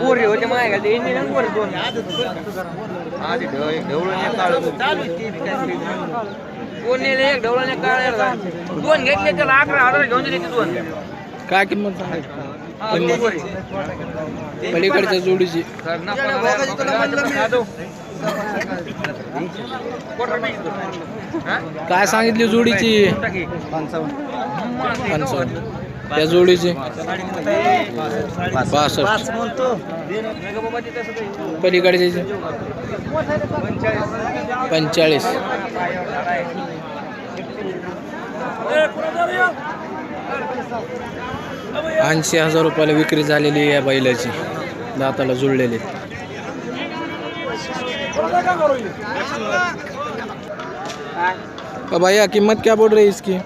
पोरी होते माय का ते वर दोन आधी कोण नेले एक ढवळाने काळ दोन घेतले त्याला 11,000 घेऊन दिले दोन. काय किंमत सांगायची पलीकडच्या जोडीची? काय सांगितली जोडीची? 55. त्या जोडीची 65. पलीकडचे 45. 80,000 रुपयाला विक्री झालेली आहे या बैलाची, दाताला जुळलेली. भैया कीमत क्या बोल रही है इसकी?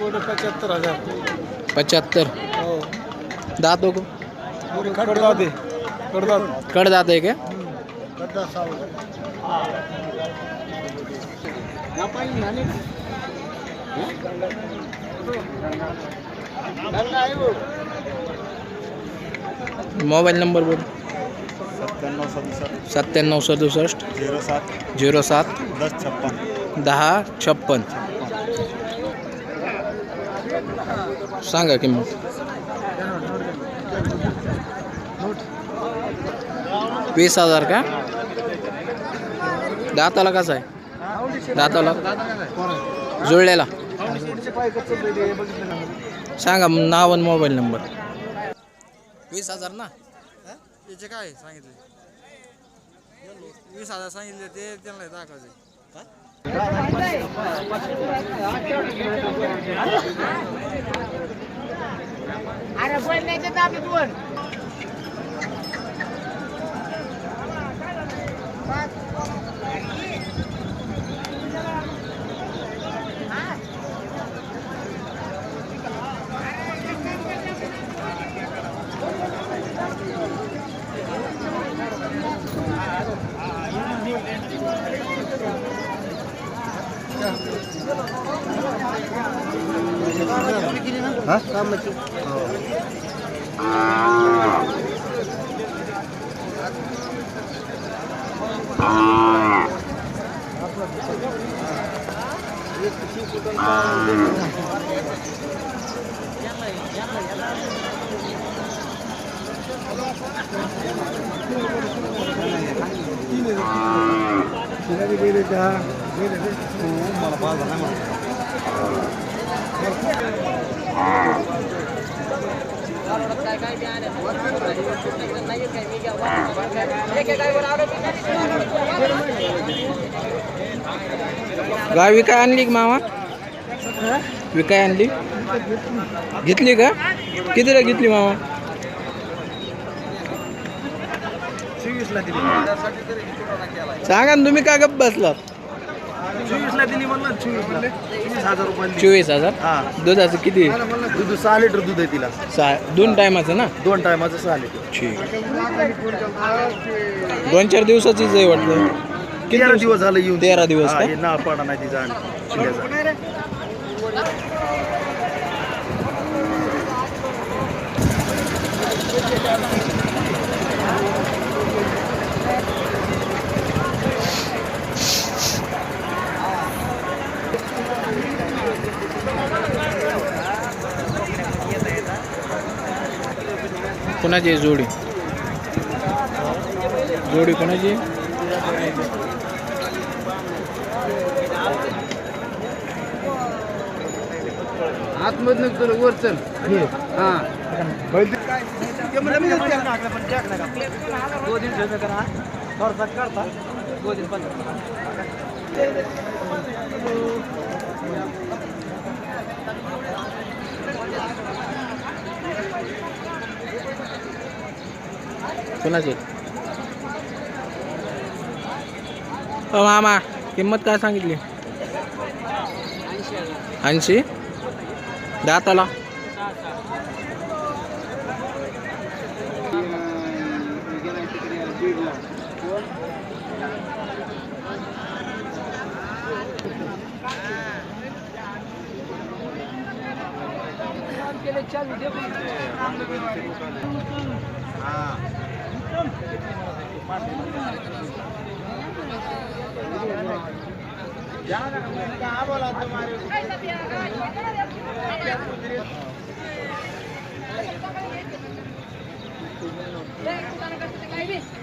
75,000. 75. दांतों को कट दांत है क्या? मोबाइल नंबर बोल. 9767 07 1056. सांगा किंमत. 20,000 का? दाताला कसा आहे? दाताला जुळलेला सांगा नाव आणि मोबाईल नंबर. 20,000 ना? त्याचे काय सांगितले? 20,000 सांगितले ते त्यांना दाखवायचे. अरे बोलण्याचे दाबी दोन. गाय विकाय आणली का मामा? विकाय आणली? घेतली का? कितीला घेतली मामा? 24ला दिली. सांगा ना तुम्ही, का गप्प बसलात? 24ला दिली म्हणलं. 24,000 रुपये. 24,000. दुधाचं किती? दूध 6 लिटर दूध आहे तिला. 2 टायमाचं ना? 2 टायमाचं 6 लिटर. ठीक. 2-4 दिवसाचीच आहे वाटतं. 13 दिवस झाले येऊन. 13 दिवस का? ना पडा नाही तिचा. कोणाची जोडी? जोडी कोणाची? आतमधून तुला वर चल. हा कोणाची? मामा किंमत काय सांगितली? 80. दाताला केले चालू दे काय